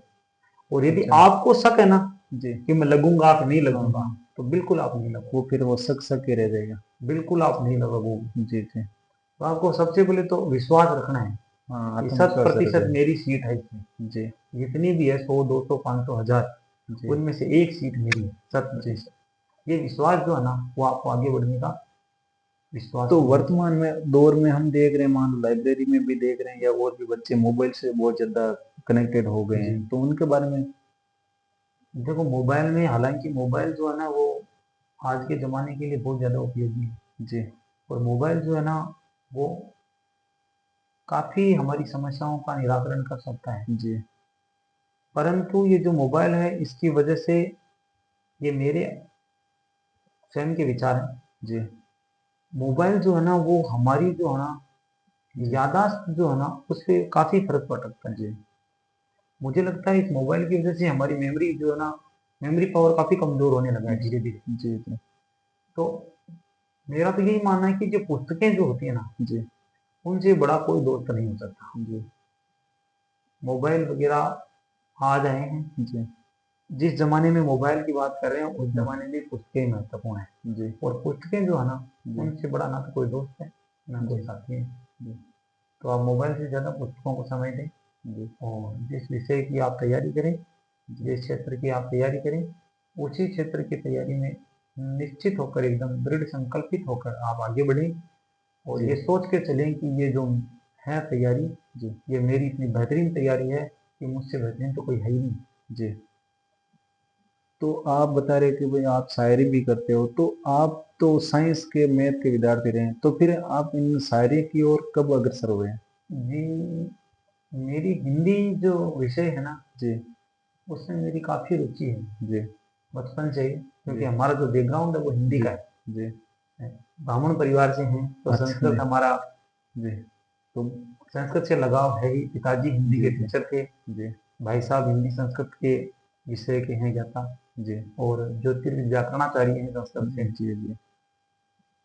Speaker 2: और यदि
Speaker 1: अच्छा
Speaker 2: आपको शक है ना
Speaker 1: जी
Speaker 2: कि मैं लगूंगा कि नहीं
Speaker 1: हाँ
Speaker 2: लगूंगा,
Speaker 1: हाँ,
Speaker 2: तो बिल्कुल आप नहीं लगोगे,
Speaker 1: वो फिर वो सक के रह जाएगा।
Speaker 2: बिल्कुल आप नहीं लगोगे।
Speaker 1: जी जी
Speaker 2: तो आपको सबसे पहले तो विश्वास रखना है
Speaker 1: हाँ,
Speaker 2: कि शत
Speaker 1: आत्मविश्वास जरूर
Speaker 2: प्रतिशत
Speaker 1: है।
Speaker 2: मेरी सीट है इसमें।
Speaker 1: जी
Speaker 2: जितनी भी है 100 200 500 1000,
Speaker 1: जी
Speaker 2: उनमें से एक सीट मेरी है, शत
Speaker 1: जी।
Speaker 2: प्रतिशत। ये विश्वास जो है ना, वो आपको आगे बढ़ने का विश्वास
Speaker 1: तो
Speaker 2: होना चाहिए।
Speaker 1: वर्तमान में दौर में हम देख रहे हैं, मान लो लाइब्रेरी में भी देख रहे हैं, या और भी बच्चे मोबाइल से बहुत ज्यादा कनेक्टेड हो गए
Speaker 2: जी,
Speaker 1: हैं, तो उनके बारे में?
Speaker 2: देखो मोबाइल में, हालांकि मोबाइल जो है ना वो आज के ज़माने के लिए बहुत ज़्यादा उपयोगी है।
Speaker 1: जी
Speaker 2: और मोबाइल जो है ना, वो काफ़ी हमारी समस्याओं का निराकरण कर सकता है।
Speaker 1: जी
Speaker 2: परंतु ये जो मोबाइल है, इसकी वजह से, ये मेरे स्वयं के विचार हैं,
Speaker 1: जी
Speaker 2: मोबाइल जो है ना वो हमारी जो है ना
Speaker 1: जी
Speaker 2: याददाश्त जो है ना, उस पर काफ़ी फर्क पड़ सकता है।
Speaker 1: जी
Speaker 2: मुझे लगता है इस मोबाइल की वजह से हमारी मेमोरी जो है ना, मेमोरी पावर काफ़ी कमज़ोर होने लगा है
Speaker 1: जी
Speaker 2: धीरे धीरे।
Speaker 1: जी जी
Speaker 2: तो मेरा तो यही मानना है कि जो पुस्तकें जो होती है ना,
Speaker 1: जी
Speaker 2: उनसे बड़ा कोई दोस्त नहीं हो सकता।
Speaker 1: जी
Speaker 2: मोबाइल वगैरह आ जाए हैं,
Speaker 1: जी
Speaker 2: जिस जमाने में मोबाइल की बात कर रहे हैं उस
Speaker 1: हाँ,
Speaker 2: जमाने में पुस्तकें महत्वपूर्ण है।
Speaker 1: जी
Speaker 2: और पुस्तकें जो है ना,
Speaker 1: जी
Speaker 2: उनसे बड़ा ना तो कोई दोस्त है, ना
Speaker 1: जी
Speaker 2: कोई साथी है।
Speaker 1: जी
Speaker 2: तो आप मोबाइल से ज़्यादा पुस्तकों को समय दें
Speaker 1: जी
Speaker 2: और जिस विषय की आप तैयारी करें,
Speaker 1: जी
Speaker 2: जिस क्षेत्र की आप तैयारी करें, उसी क्षेत्र की तैयारी में निश्चित होकर, एकदम दृढ़ संकल्पित होकर आप आगे बढ़ें। और
Speaker 1: जी
Speaker 2: ये सोच के चलें कि ये जो है तैयारी,
Speaker 1: जी
Speaker 2: ये मेरी इतनी बेहतरीन तैयारी है कि मुझसे बेहतरीन तो कोई है ही नहीं।
Speaker 1: जी। तो आप बता रहे कि भाई आप शायरी भी करते हो, तो आप तो साइंस के, मैथ के विद्यार्थी रहे हैं, तो फिर आप इन शायरी की ओर कब अग्रसर हुए हैं?
Speaker 2: जी, मेरी हिंदी जो विषय है ना,
Speaker 1: जी
Speaker 2: उसमें मेरी काफ़ी रुचि है
Speaker 1: जी
Speaker 2: बचपन से ही, क्योंकि
Speaker 1: जी
Speaker 2: हमारा जो बैकग्राउंड है वो हिंदी
Speaker 1: जी
Speaker 2: का
Speaker 1: जी
Speaker 2: है। ब्राह्मण परिवार से हैं, तो
Speaker 1: अच्छा
Speaker 2: संस्कृत
Speaker 1: जी
Speaker 2: हमारा,
Speaker 1: जी
Speaker 2: तो संस्कृत से लगाव है ही। पिताजी हिंदी
Speaker 1: जी
Speaker 2: के
Speaker 1: जी
Speaker 2: टीचर थे,
Speaker 1: जी
Speaker 2: भाई साहब हिंदी संस्कृत के विषय के हैं ज्ञाता,
Speaker 1: जी
Speaker 2: और ज्योतिर्विद व्याकरणाचार्य हैं संस्कृत से।
Speaker 1: जी जी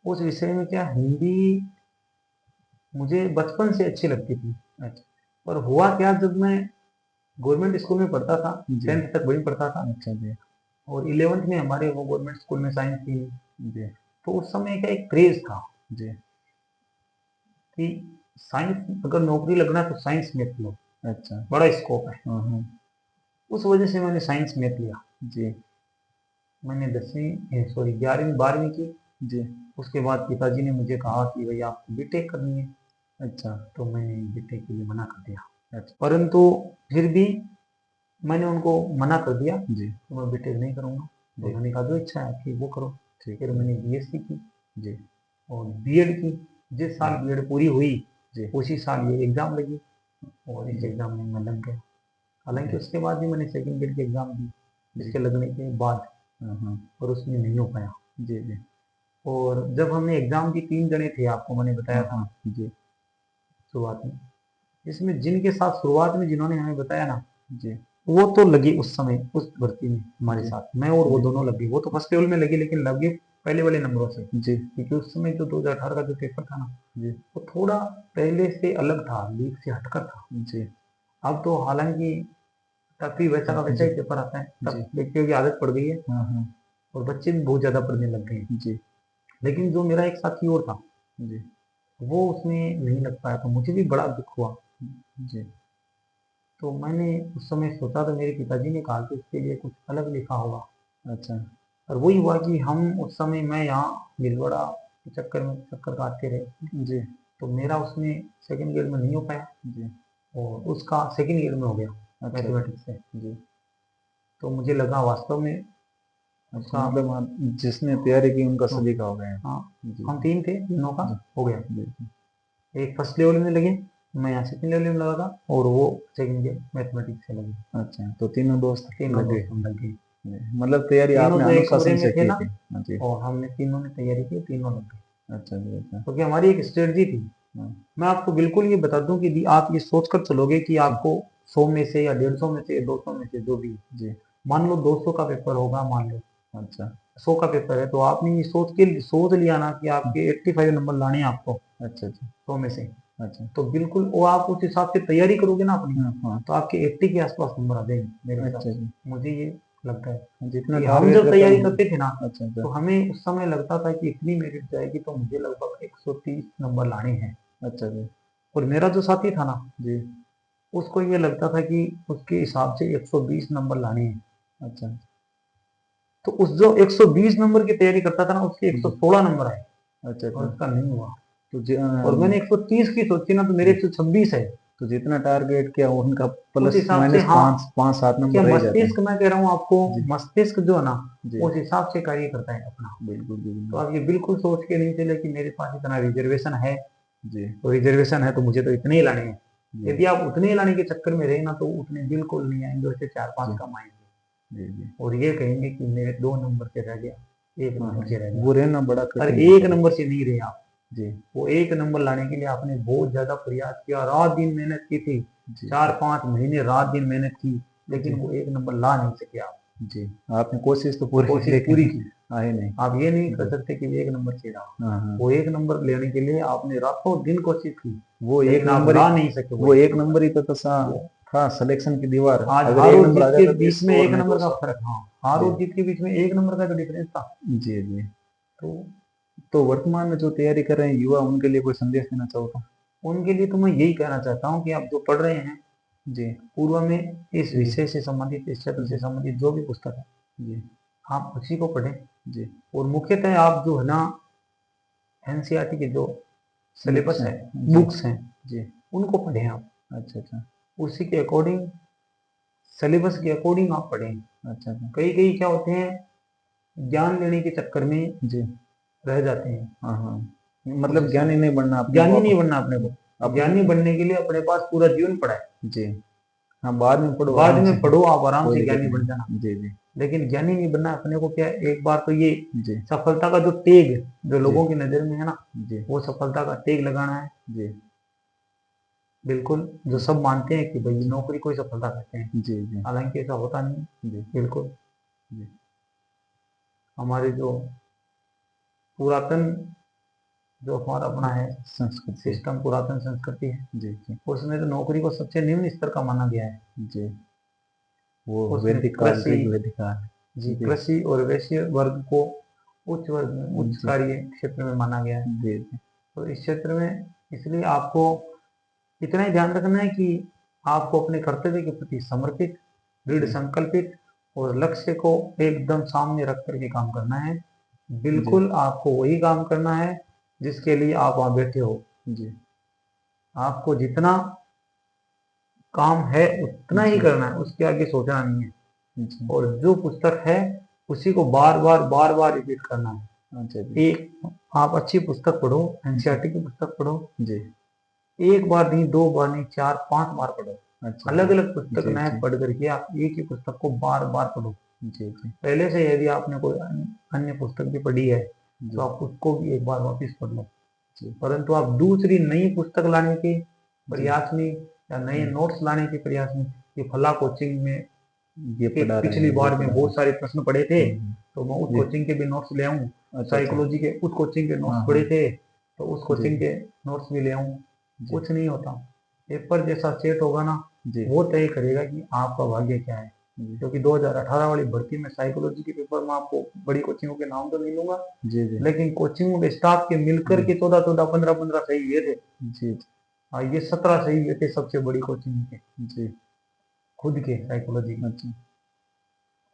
Speaker 2: उस विषय में क्या, हिंदी मुझे बचपन से अच्छी लगती थी।
Speaker 1: अच्छा
Speaker 2: पर हुआ क्या, जब मैं गवर्नमेंट स्कूल में पढ़ता था,
Speaker 1: जी
Speaker 2: 10th तक वहीं पढ़ता था,
Speaker 1: अच्छा जी
Speaker 2: और 11th में हमारे वो गवर्नमेंट स्कूल में साइंस थी।
Speaker 1: जी
Speaker 2: तो उस समय का एक क्रेज था
Speaker 1: जी
Speaker 2: कि साइंस, अगर नौकरी लगना है तो साइंस में लो,
Speaker 1: अच्छा
Speaker 2: बड़ा स्कोप है।
Speaker 1: हाँ हाँ
Speaker 2: उस वजह से मैंने साइंस में लिया।
Speaker 1: जी
Speaker 2: मैंने 10वीं, सॉरी 11वीं 12वीं की।
Speaker 1: जी
Speaker 2: उसके बाद पिताजी ने मुझे कहा कि भाई आपको बीटेक करनी है,
Speaker 1: अच्छा
Speaker 2: तो मैंने बीटेक के लिए मना कर दिया।
Speaker 1: अच्छा
Speaker 2: परंतु फिर भी मैंने उनको मना कर दिया
Speaker 1: जी
Speaker 2: कि मैं बीटेक नहीं करूँगा। तो
Speaker 1: जी
Speaker 2: उन्होंने कहा जो इच्छा है कि वो करो।
Speaker 1: ठीक
Speaker 2: फिर
Speaker 1: है
Speaker 2: मैंने बीएससी की
Speaker 1: जी
Speaker 2: और बीएड की। जिस साल
Speaker 1: जी
Speaker 2: बीएड पूरी हुई,
Speaker 1: जी
Speaker 2: उसी साल ये एग्ज़ाम लगी, और इस
Speaker 1: जी
Speaker 2: एग्ज़ाम में मैं लग गया। हालांकि
Speaker 1: जी
Speaker 2: उसके बाद भी मैंने सेकंड ग्रेड की एग्ज़ाम दी,
Speaker 1: जी
Speaker 2: इसके लगने के बाद,
Speaker 1: हाँ हाँ
Speaker 2: और उसमें नहीं हो पाया।
Speaker 1: जी जी
Speaker 2: और जब हमने एग्ज़ाम दी, 3 जने थे, आपको मैंने बताया
Speaker 1: हाँ
Speaker 2: था
Speaker 1: हाँ जी
Speaker 2: शुरुआत में। इसमें जिनके साथ शुरुआत में जिन्होंने हमें बताया ना,
Speaker 1: जी
Speaker 2: वो तो लगी उस समय उस भर्ती में हमारे
Speaker 1: जी।
Speaker 2: साथ, मैं और वो
Speaker 1: जी।
Speaker 2: दोनों लगे। वो तो फर्स्ट लेवल में लगी, लेकिन लगे पहले वाले नंबरों से,
Speaker 1: जी।
Speaker 2: क्योंकि उस समय जो 2018 का जो पेपर था ना,
Speaker 1: जी।
Speaker 2: वो थोड़ा पहले से अलग था, लीक से हटकर था।
Speaker 1: जी।
Speaker 2: अब तो हालांकि तब भी वैसा का वैसा
Speaker 1: जी।
Speaker 2: ही पेपर आता है,
Speaker 1: जी।
Speaker 2: तब व्यक्तियों की आदत पड़ गई है
Speaker 1: हाँ हाँ।
Speaker 2: और बच्चे भी बहुत ज्यादा पढ़ने लग गए हैं।
Speaker 1: जी।
Speaker 2: लेकिन जो मेरा एक साथी और था,
Speaker 1: जी।
Speaker 2: वो उसमें नहीं लग पाया, तो मुझे भी बड़ा दुख हुआ।
Speaker 1: जी।
Speaker 2: तो मैंने उस समय सोचा, तो मेरे पिताजी ने कहा कि उसके लिए कुछ अलग लिखा होगा।
Speaker 1: अच्छा।
Speaker 2: और वही हुआ कि हम उस समय, मैं यहाँ भीलवाड़ा के चक्कर में चक्कर काटते रहे,
Speaker 1: जी।
Speaker 2: तो मेरा उसमें सेकंड ग्रेड में नहीं हो पाया
Speaker 1: जी।
Speaker 2: और उसका सेकंड ग्रेड में हो गया
Speaker 1: अच्छा।
Speaker 2: मैथमेटिक्स से।
Speaker 1: जी।
Speaker 2: तो मुझे लगा वास्तव में
Speaker 1: अच्छा,
Speaker 2: उसका,
Speaker 1: मतलब आप जिसने तैयारी की उनका
Speaker 2: हाँ,
Speaker 1: सभी का हो गया है।
Speaker 2: हाँ,
Speaker 1: जी।
Speaker 2: हम तीन थे, तीनों का
Speaker 1: जी।
Speaker 2: हो गया।
Speaker 1: जी। जी।
Speaker 2: एक फर्स्ट लेवल में लगे, मैं यहाँ सेकंड लेवल में लगा था, और वो सेकंड ग्रेड मैथमेटिक्स से लगे।
Speaker 1: अच्छा, तो तीनों दोस्त
Speaker 2: तीनों
Speaker 1: लगे।
Speaker 2: दोस्त हम लग गए।
Speaker 1: जी, मतलब तैयारी
Speaker 2: तीनों
Speaker 1: आपने
Speaker 2: जो एक कमरे
Speaker 1: अनुशासन
Speaker 2: में
Speaker 1: से
Speaker 2: थे
Speaker 1: की
Speaker 2: ना,
Speaker 1: थी। हाँ जी।
Speaker 2: और हमने तीनों ने तैयारी की, तीनों लग गए।
Speaker 1: अच्छा जी। अच्छा।
Speaker 2: क्योंकि हमारी एक स्ट्रेटजी थी।
Speaker 1: हाँ।
Speaker 2: मैं आपको बिल्कुल ये बता दूं कि आप ये सोच कर चलोगे कि
Speaker 1: जी।
Speaker 2: आपको 100 में से या 150 में से या 200 में से जो भी,
Speaker 1: जी।
Speaker 2: मान लो 200 का पेपर होगा, मान लो
Speaker 1: अच्छा।
Speaker 2: 100 का पेपर है, तो आपने ये सोच लिया ना कि आपके 85 नंबर लाने हैं आपको
Speaker 1: अच्छा। अच्छा।
Speaker 2: 100 में से,
Speaker 1: अच्छा।
Speaker 2: तो बिल्कुल वो आप उस हिसाब से तैयारी करोगे ना अपनी,
Speaker 1: हाँ हाँ।
Speaker 2: तो आपके 80 के आसपास नंबर आ जाएंगे मेरे हिसाब
Speaker 1: अच्छा
Speaker 2: से।
Speaker 1: जी।
Speaker 2: मुझे ये लगता है
Speaker 1: जितना
Speaker 2: कि हम
Speaker 1: टारगेट
Speaker 2: जब
Speaker 1: रहता
Speaker 2: तैयारी
Speaker 1: है।
Speaker 2: करते थे ना,
Speaker 1: अच्छा। अच्छा।
Speaker 2: तो हमें उस समय लगता था कि इतनी मेरिट जाएगी, तो मुझे लगभग 130 नंबर लाने हैं।
Speaker 1: अच्छा जी।
Speaker 2: और मेरा जो साथी था ना,
Speaker 1: जी।
Speaker 2: उसको ये लगता था कि उसके हिसाब से 120 नंबर लाने हैं।
Speaker 1: अच्छा।
Speaker 2: तो उस जो 120 नंबर की तैयारी करता था ना, उसके
Speaker 1: जी।
Speaker 2: 116 नंबर आए,
Speaker 1: अच्छा।
Speaker 2: और
Speaker 1: अच्छा।
Speaker 2: उसका नहीं हुआ।
Speaker 1: तो
Speaker 2: और मैंने 130 की सोची ना, तो मेरे
Speaker 1: जी,
Speaker 2: 126 है।
Speaker 1: तो जितना टारगेट किया उनका
Speaker 2: उस
Speaker 1: प्लस
Speaker 2: हिसाब से,
Speaker 1: माइनस
Speaker 2: हाँ,
Speaker 1: पाँच पाँच सात
Speaker 2: क्या
Speaker 1: नंबर रह जाते हैं।
Speaker 2: मस्तिष्क, मैं कह रहा हूँ आपको,
Speaker 1: जी।
Speaker 2: मस्तिष्क जो है ना,
Speaker 1: जी।
Speaker 2: उस हिसाब से कार्य करता है अपना।
Speaker 1: बिल्कुल
Speaker 2: तो
Speaker 1: बिल्कुल।
Speaker 2: आप ये बिल्कुल सोच के नहीं चले कि मेरे पास इतना रिजर्वेशन है,
Speaker 1: जी।
Speaker 2: तो रिजर्वेशन है तो मुझे तो इतने ही लाने हैं।
Speaker 1: जी।
Speaker 2: यदि आप उतने ही लाने के चक्कर में रहे ना, तो उतने बिल्कुल नहीं आएंगे, उससे 4-5
Speaker 1: जी।
Speaker 2: कम आएंगे।
Speaker 1: जी। जी।
Speaker 2: और ये कहेंगे कि मेरे 2 नंबर से रह गया, एक
Speaker 1: हाँ
Speaker 2: नंबर
Speaker 1: हाँ,
Speaker 2: से रह गया।
Speaker 1: वो रहना बड़ा
Speaker 2: अरे
Speaker 1: कठिन
Speaker 2: एक
Speaker 1: होता है।
Speaker 2: नंबर से नहीं रहे आप।
Speaker 1: जी।
Speaker 2: वो एक नंबर लाने के लिए आपने बहुत ज्यादा प्रयास किया, रात दिन मेहनत की थी,
Speaker 1: जी।
Speaker 2: 4-5 महीने रात दिन मेहनत की, लेकिन
Speaker 1: जी।
Speaker 2: वो एक नंबर ला नहीं सके आप।
Speaker 1: जी, आपने कोशिश तो पूरी की
Speaker 2: कोशिश पूरी
Speaker 1: लेकिन
Speaker 2: की।
Speaker 1: आए नहीं।
Speaker 2: आप ये नहीं कर
Speaker 1: जी।
Speaker 2: सकते कि एक नंबर से रहा।
Speaker 1: हाँ हाँ।
Speaker 2: वो एक नंबर लेने के लिए आपने रातों दिन कोशिश की,
Speaker 1: वो एक
Speaker 2: लेकिन आप
Speaker 1: नंबर ही,
Speaker 2: ला नहीं सके वो
Speaker 1: वो
Speaker 2: एक
Speaker 1: एक
Speaker 2: नंबर।
Speaker 1: नंबर ही तो
Speaker 2: वो
Speaker 1: था सिलेक्शन की दीवार।
Speaker 2: आज
Speaker 1: अगर
Speaker 2: हार
Speaker 1: एक
Speaker 2: और
Speaker 1: नंबर आ
Speaker 2: जीत के
Speaker 1: जाता तो
Speaker 2: बीच में
Speaker 1: 100 और
Speaker 2: एक
Speaker 1: नहीं
Speaker 2: नंबर का
Speaker 1: 200।
Speaker 2: फर्क, हाँ, हार
Speaker 1: जी।
Speaker 2: और जीत के बीच में एक नंबर का तो डिफरेंस था।
Speaker 1: जी। जी।
Speaker 2: तो
Speaker 1: तो वर्तमान में जो तैयारी कर रहे हैं युवा, उनके लिए कोई संदेश देना चाहो तो?
Speaker 2: उनके लिए तो मैं यही कहना चाहता हूँ कि आप जो पढ़ रहे हैं,
Speaker 1: जी।
Speaker 2: पूर्व में इस
Speaker 1: जी।
Speaker 2: विषय से संबंधित, इस क्षेत्र से
Speaker 1: जी।
Speaker 2: संबंधित जो भी पुस्तक है,
Speaker 1: जी।
Speaker 2: आप उसी को पढ़ें।
Speaker 1: जी।
Speaker 2: और मुख्यतः आप जो है ना, एनसीईआरटी के जो
Speaker 1: बुक्स
Speaker 2: सिलेबस
Speaker 1: हैं।
Speaker 2: है,
Speaker 1: जी।
Speaker 2: बुक्स हैं,
Speaker 1: जी।
Speaker 2: उनको पढ़ें आप।
Speaker 1: अच्छा। अच्छा।
Speaker 2: उसी के अकॉर्डिंग, सिलेबस के अकॉर्डिंग आप पढ़ें।
Speaker 1: अच्छा। अच्छा।
Speaker 2: कई कई क्या होते हैं, ज्ञान लेने के चक्कर में
Speaker 1: जी।
Speaker 2: रह जाते हैं।
Speaker 1: हाँ हाँ,
Speaker 2: उस
Speaker 1: मतलब
Speaker 2: हिसाब,
Speaker 1: ज्ञानी नहीं बनना अपने को
Speaker 2: ज्ञानी
Speaker 1: आप।
Speaker 2: नहीं बनना अपने को।
Speaker 1: अपने
Speaker 2: ज्ञानी बनने के लिए अपने पास पूरा जीवन पड़ा है।
Speaker 1: जी। हाँ, बाद में पढ़ो
Speaker 2: बाद
Speaker 1: आराम से।
Speaker 2: में पढ़ो, आप आराम
Speaker 1: कोई
Speaker 2: से
Speaker 1: दिक्कत
Speaker 2: ज्ञानी बन जाना।
Speaker 1: नहीं। जी। जी।
Speaker 2: लेकिन ज्ञानी नहीं बनना अपने को, क्या एक बार तो ये
Speaker 1: जी।
Speaker 2: सफलता का जो तेग जो
Speaker 1: जी।
Speaker 2: लोगों की नजर में है ना,
Speaker 1: जी।
Speaker 2: वो सफलता का तेग लगाना है।
Speaker 1: जी।
Speaker 2: बिल्कुल, जो सब मानते हैं कि भाई
Speaker 1: जी।
Speaker 2: नौकरी को ही सफलता कहते हैं,
Speaker 1: जी। जी।
Speaker 2: हालांकि ऐसा होता नहीं है।
Speaker 1: जी।
Speaker 2: बिल्कुल,
Speaker 1: जी।
Speaker 2: हमारे जो पुरातन, जो हमारा अपना है
Speaker 1: संस्कृति।
Speaker 2: सिस्टम, पुरातन संस्कृति है,
Speaker 1: जी। जी।
Speaker 2: उसमें तो नौकरी को सबसे निम्न स्तर का माना गया है।
Speaker 1: जी। वो
Speaker 2: उसमें
Speaker 1: वैदिक काल,
Speaker 2: कृषि,
Speaker 1: ऋग्वैदिक काल।
Speaker 2: जी,
Speaker 1: जी।
Speaker 2: कृषि और वैश्य वर्ग को उच्च वर्ग में, उच्च
Speaker 1: जी।
Speaker 2: कार्य क्षेत्र में माना गया है।
Speaker 1: जी। जी।
Speaker 2: तो इस क्षेत्र में इसलिए आपको इतना ही ध्यान रखना है कि आपको अपने कर्तव्य के प्रति समर्पित, दृढ़
Speaker 1: जी।
Speaker 2: संकल्पित और लक्ष्य को एकदम सामने रख करके काम करना है।
Speaker 1: जी।
Speaker 2: बिल्कुल आपको वही काम करना है जिसके लिए आप वहां बैठे हो।
Speaker 1: जी।
Speaker 2: आपको जितना काम है उतना ही
Speaker 1: जी।
Speaker 2: करना है, उसके आगे सोचना नहीं है।
Speaker 1: जी।
Speaker 2: और जो पुस्तक है उसी को बार बार रिपीट करना है।
Speaker 1: अच्छा जी।
Speaker 2: एक, आप अच्छी पुस्तक पढ़ो,
Speaker 1: जी।
Speaker 2: एनसीईआरटी की पुस्तक पढ़ो,
Speaker 1: जी।
Speaker 2: एक बार नहीं, 2 बार नहीं, 4-5 बार पढ़ो।
Speaker 1: अच्छा जी।
Speaker 2: अलग अलग पुस्तक
Speaker 1: जी।
Speaker 2: न
Speaker 1: जी।
Speaker 2: पढ़ करके आप एक ही पुस्तक को बार बार पढ़ो।
Speaker 1: जी। जी।
Speaker 2: पहले से यदि आपने कोई अन्य पुस्तक भी पढ़ी है, तो
Speaker 1: जी।
Speaker 2: आप उसको भी एक बार वापस पढ़ लो।
Speaker 1: जी।
Speaker 2: परंतु आप दूसरी नई पुस्तक लाने के
Speaker 1: जी।
Speaker 2: प्रयास में, या नए
Speaker 1: जी।
Speaker 2: नोट्स लाने के प्रयास में, कि फला कोचिंग में
Speaker 1: ये
Speaker 2: कि
Speaker 1: पढ़ा रहे
Speaker 2: पिछली
Speaker 1: हैं,
Speaker 2: बार
Speaker 1: ये
Speaker 2: में
Speaker 1: पढ़ा
Speaker 2: बहुत सारे प्रश्न पढ़े थे,
Speaker 1: हम्म,
Speaker 2: तो मैं उस
Speaker 1: जी।
Speaker 2: कोचिंग के भी नोट्स ले आऊँ।
Speaker 1: अच्छा,
Speaker 2: साइकोलॉजी के उस कोचिंग के
Speaker 1: हाँ,
Speaker 2: नोट्स
Speaker 1: हाँ,
Speaker 2: पढ़े थे, तो उस
Speaker 1: जी,
Speaker 2: कोचिंग के नोट्स भी ले आऊँ।
Speaker 1: जी,
Speaker 2: कुछ नहीं होता, पेपर जैसा सेट होगा ना,
Speaker 1: जी,
Speaker 2: वो तय करेगा कि आपका भाग्य क्या है।
Speaker 1: जी,
Speaker 2: क्योंकि 2018 वाली भर्ती में साइकोलॉजी के पेपर में आपको बड़ी कोचिंगों के नाम तो नहीं लूंगा,
Speaker 1: जी, जी,
Speaker 2: लेकिन कोचिंगों के स्टाफ के मिलकर के 14-14, 15-15 सही हुए थे।
Speaker 1: जी,
Speaker 2: हाँ, ये 17 सही हुए थे सबसे बड़ी कोचिंग के,
Speaker 1: जी,
Speaker 2: खुद के साइकोलॉजी के।
Speaker 1: अच्छा।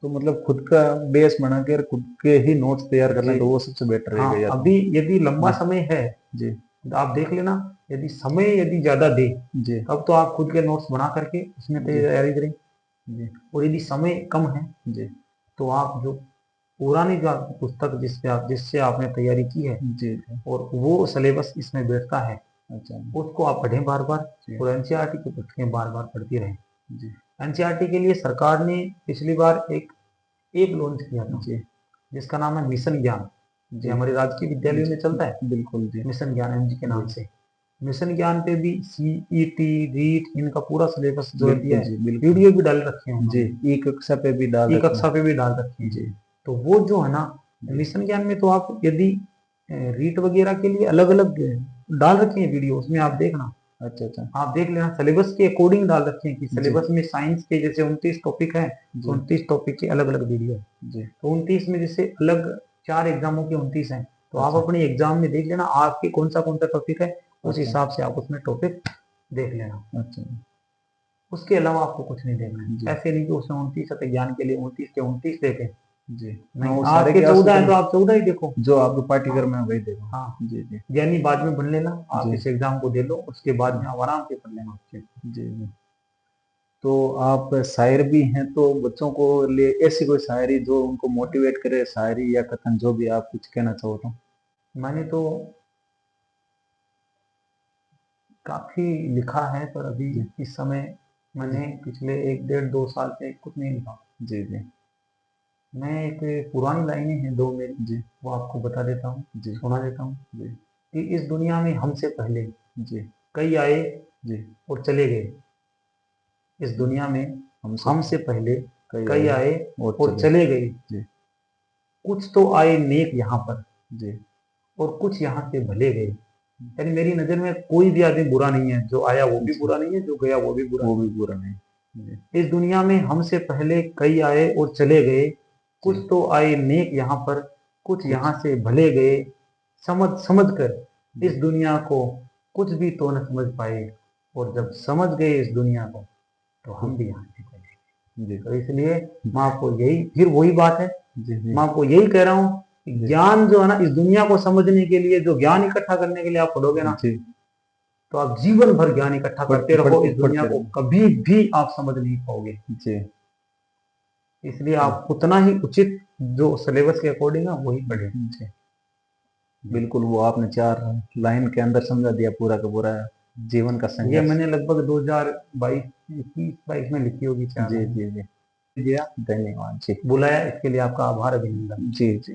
Speaker 1: तो मतलब खुद का बेस बना कर खुद के ही नोट्स तैयार कर लें
Speaker 2: जी
Speaker 1: तो वो सबसे बेटर
Speaker 2: हाँ,
Speaker 1: रहेगा या तो।
Speaker 2: अभी यदि लंबा
Speaker 1: जी,
Speaker 2: समय है
Speaker 1: जी,
Speaker 2: तो आप देख लेना, यदि समय यदि ज्यादा दे
Speaker 1: जी,
Speaker 2: तब तो आप खुद के नोट्स बना करके उसमें
Speaker 1: जी,
Speaker 2: तैयारी करें।
Speaker 1: जी,
Speaker 2: और यदि समय कम है
Speaker 1: जी,
Speaker 2: तो आप जो पुरानी जो आपकी पुस्तक जिससे आपने तैयारी की है
Speaker 1: जी, जी,
Speaker 2: और वो सिलेबस इसमें बैठता है,
Speaker 1: अच्छा,
Speaker 2: उसको आप पढ़ें बार बार,
Speaker 1: जी,
Speaker 2: और एनसीईआरटी की पुस्तकें बार बार पढ़ती रहें।
Speaker 1: जी,
Speaker 2: एनसीईआरटी के लिए सरकार ने पिछली बार एक ऐप लॉन्च किया था,
Speaker 1: जी,
Speaker 2: जिसका नाम है मिशन ज्ञान। ये
Speaker 1: जी,
Speaker 2: हमारे राजकीय विद्यालयों
Speaker 1: जी,
Speaker 2: में चलता है,
Speaker 1: बिल्कुल जी,
Speaker 2: मिशन ज्ञान एमजी के नाम
Speaker 1: जी,
Speaker 2: से। मिशन ज्ञान पे भी सीईटी, रीट, इनका पूरा सिलेबस जो है दिया
Speaker 1: बिल्कुल
Speaker 2: है।
Speaker 1: जी, बिल्कुल
Speaker 2: वीडियो भी डाल रखे हैं
Speaker 1: जी,
Speaker 2: उन्होंने,
Speaker 1: ई कक्षा पे भी डाल
Speaker 2: ई
Speaker 1: रखे
Speaker 2: कक्षा
Speaker 1: हैं।
Speaker 2: पे भी डाल रखे हैं।
Speaker 1: जी,
Speaker 2: तो वो जो है ना,
Speaker 1: जी,
Speaker 2: मिशन ज्ञान में तो आप यदि रीट वगैरह के लिए अलग अलग डाल रखे हैं वीडियो, उसमें आप देखना,
Speaker 1: अच्छा, अच्छा,
Speaker 2: आप देख लेना, सिलेबस के अकॉर्डिंग डाल रखे हैं कि
Speaker 1: जी,
Speaker 2: सिलेबस में साइंस के जैसे 29 टॉपिक है, तो
Speaker 1: जी,
Speaker 2: 29 टॉपिक के अलग अलग वीडियो है।
Speaker 1: जी,
Speaker 2: तो 29 में जैसे अलग 4 एग्जामों के 29 हैं, तो आप
Speaker 1: अच्छा,
Speaker 2: अपने एग्जाम में देख लेना आपके कौन सा टॉपिक है, उस
Speaker 1: अच्छा,
Speaker 2: हिसाब से आप उसमें टॉपिक देख लेना।
Speaker 1: अच्छा,
Speaker 2: उसके अलावा आपको कुछ नहीं देखना
Speaker 1: जी,
Speaker 2: है। ऐसे नहीं कि उसमें 29 है तो ज्ञान के लिए 29 के 29 देखें।
Speaker 1: जी, हाँ,
Speaker 2: नहीं,
Speaker 1: वो सारे
Speaker 2: आपके
Speaker 1: के
Speaker 2: 14 है
Speaker 1: सूत्र
Speaker 2: तो आप 14 ही देखो।
Speaker 1: जो आपके
Speaker 2: हाँ
Speaker 1: पाठ्यक्रम में है वही देखो।
Speaker 2: हाँ,
Speaker 1: जी, जी,
Speaker 2: ज्ञानी बाद में बन लेना, आप
Speaker 1: जी,
Speaker 2: इस एग्जाम को दे लो, उसके बाद
Speaker 1: जी,
Speaker 2: में आप आराम से पढ़ लेना उसके।
Speaker 1: जी, जी। तो आप शायर भी हैं, तो बच्चों को लिए ऐसी कोई शायरी जो उनको मोटिवेट करे, शायरी या कथन जो भी आप कुछ कहना चाहो तो।
Speaker 2: मैंने तो काफी लिखा है, पर अभी
Speaker 1: जी,
Speaker 2: इस समय मैंने पिछले 1 डेढ़ 2 साल से कुछ नहीं लिखा।
Speaker 1: जी, जी,
Speaker 2: मैं एक पुरानी लाइनें हैं दो मेरी,
Speaker 1: जी,
Speaker 2: वो आपको बता देता हूँ,
Speaker 1: जी,
Speaker 2: सुना देता हूँ।
Speaker 1: जी,
Speaker 2: कि इस दुनिया में हमसे पहले
Speaker 1: जी,
Speaker 2: कई आए
Speaker 1: जी,
Speaker 2: और चले गए। इस दुनिया में
Speaker 1: हमसे
Speaker 2: हमसे पहले
Speaker 1: कई
Speaker 2: कई
Speaker 1: आए
Speaker 2: आए
Speaker 1: और
Speaker 2: और
Speaker 1: चले।
Speaker 2: चले गए।
Speaker 1: जी,
Speaker 2: कुछ तो आए नेक यहाँ पर,
Speaker 1: जी,
Speaker 2: और कुछ यहाँ से भले गए। यानी मेरी नजर में कोई भी आदमी बुरा नहीं है, जो आया वो भी
Speaker 1: जी,
Speaker 2: बुरा नहीं है, जो गया वो भी बुरा
Speaker 1: वो
Speaker 2: नहीं
Speaker 1: भी बुरा नहीं। जी,
Speaker 2: है। इस दुनिया में हमसे पहले कई आए और चले गए। कुछ
Speaker 1: जी,
Speaker 2: तो आए नेक यहाँ पर, कुछ
Speaker 1: कुछ,
Speaker 2: यहाँ से भले गए। समझ समझ कर
Speaker 1: जी,
Speaker 2: इस दुनिया को कुछ भी तो न समझ पाए, और जब समझ गए इस दुनिया को तो हम
Speaker 1: तो,
Speaker 2: भी यहाँ से चले।
Speaker 1: जी,
Speaker 2: तो इसलिए मैं आपको यही, फिर वही बात है,
Speaker 1: जी, जी,
Speaker 2: मैं आपको यही कह रहा हूँ कि
Speaker 1: जी,
Speaker 2: ज्ञान जो है ना, इस दुनिया को समझने के लिए, जो ज्ञान इकट्ठा करने के लिए आप पढ़ोगे ना,
Speaker 1: जी,
Speaker 2: तो आप जीवन भर ज्ञान इकट्ठा करते रहो,
Speaker 1: पढ़ते
Speaker 2: इस दुनिया
Speaker 1: पढ़ते
Speaker 2: को
Speaker 1: रहो।
Speaker 2: कभी भी आप समझ नहीं पाओगे।
Speaker 1: जी,
Speaker 2: इसलिए
Speaker 1: तो,
Speaker 2: आप उतना ही उचित जो सिलेबस के अकॉर्डिंग है वही पढ़ें।
Speaker 1: जी,
Speaker 2: जी।
Speaker 1: बिल्कुल वो आपने 4 लाइन के अंदर समझा दिया पूरा का पूरा जीवन का
Speaker 2: ये
Speaker 1: संघर्ष।
Speaker 2: मैंने लगभग 2022 21-22 में लिखी होगी, चार
Speaker 1: जी,
Speaker 2: लाइन।
Speaker 1: जी, जी, जी, धन्यवाद जी।
Speaker 2: बुलाया इसके लिए आपका आभार, अभिनंदन।
Speaker 1: जी, जी।